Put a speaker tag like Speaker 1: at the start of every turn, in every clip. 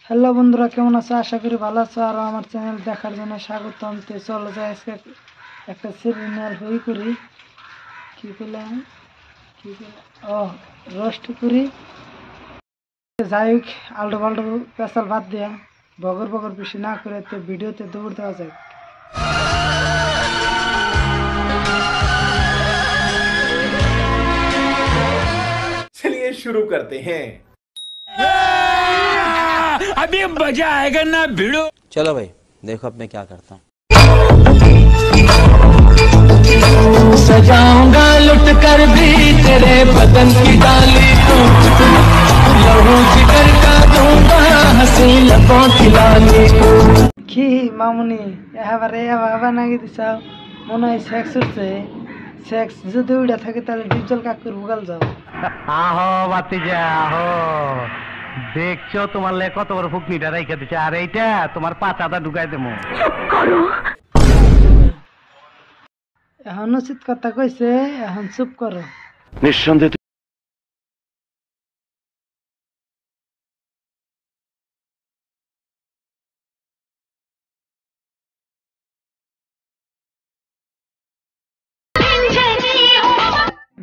Speaker 1: Hello বন্ধুরা, কেমন আছো? আশা করি ভালো আছো। আর আমার চ্যানেল দেখার জন্য স্বাগতম। তো চলো যাই আজকে একটা সিরিয়াল হই করি। কি করলাম ও রোস্ট করি। যাই হোক, আল্টো পাল্টো পেশাল বাদ দিয়া বগর বগর বেশি না করে তো ভিডিওতে দৌড় দেওয়া যায়।
Speaker 2: चलिए शुरू करते हैं।
Speaker 3: अभी मजा आएगा ना भिड़ो।
Speaker 4: चलो भाई देखो अब मैं क्या करता हूँ।
Speaker 5: सजाऊंगा लुट कर भी तेरे बदन की डाली को, लहू जिगर का दूंगा हंसी लबों की लाली को।
Speaker 1: কি মামুনি এবারে এবার নাকি দিছাও? মনে হয় সেক্স হচ্ছে। সেক্স যদি উড়ে থাকে তাহলে ডিপজল কাকুর ভুগাল যাও।
Speaker 6: আহো বাতিজা আহো, দেখছো তোমার লে কত বড় ফুকনিটা রাইখা দিচ্ছে, আর এইটা তোমার পাচাটা ঢুকাই দেবো।
Speaker 1: এখন উচিত কথা কইছে, এখন চুপ করো।
Speaker 6: নিঃসন্দেহে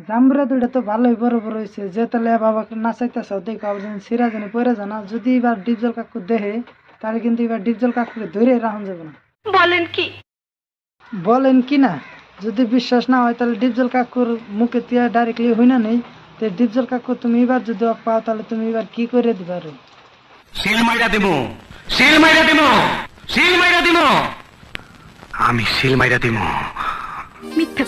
Speaker 1: জামরা দুইটা তো ভালোই বড় বড় হয়েছে। যে তাহলে বাবাকে নাচাইতেছ দেখো, আবার যেন সিরা জানি পরে জানা। যদি এবার ডিপজল কাকু দেখে তাহলে কিন্তু এবার ডিপজল কাকুকে ধরে রাখুন যাবে না। বলেন কি না? যদি বিশ্বাস না হয় তাহলে ডিপজল কাকুর মুখে তিয়া ডাইরেক্টলি হই না নেই। তো ডিপজল কাকু তুমি এবার যদি পাও তাহলে তুমি এবার কি করে দিবা?
Speaker 6: শিল মাইরা দিমু, শিল মাইরা দিমু, শিল মাইরা দিমু, আমি শিল মাইরা দিমু।
Speaker 1: মিথ্যা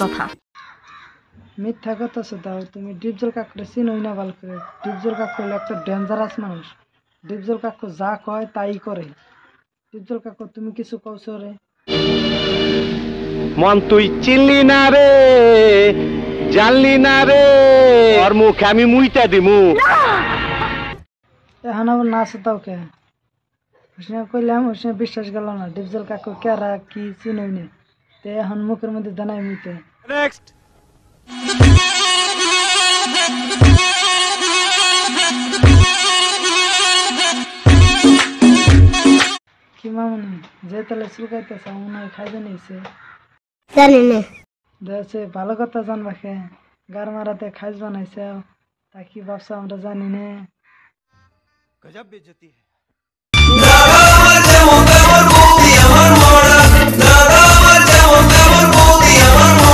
Speaker 1: কথা দাও। তুমি ডিপজল কাকুরে চিনোই না ভালো করে। ডিপজল কাকু হলো একটা ডেঞ্জারাস মানুষ। ডিপজল কাকু যা কয় তাই করে। ডিপজল কাকু তুমি কিছু কওছো রে?
Speaker 6: মন তুই চিনলি না রে, জানলি না রে, ওর মুখে আমি মুইটা দিমু।
Speaker 1: এখন আবার নাচ দাও কে? হোসনে কইলাম, হোসনে বিশ্বাস গেল না। ডিপজল কাকু কেরা কি চিনোই না, তে এখন মুখের মধ্যে দানাই মুইতে।
Speaker 3: नेक्स्ट।
Speaker 1: কি মামুনি যে তাহলে চুকাইতেছে মনে হয় খাইতে নিয়েছে।
Speaker 7: জানি না।
Speaker 1: দেখছে ভালো কথা জানবা খে, গার মারাতে খাইজ বানাইছে। তা কি ভাবছো আমরা জানি না?
Speaker 3: गजब बेइज्जती है।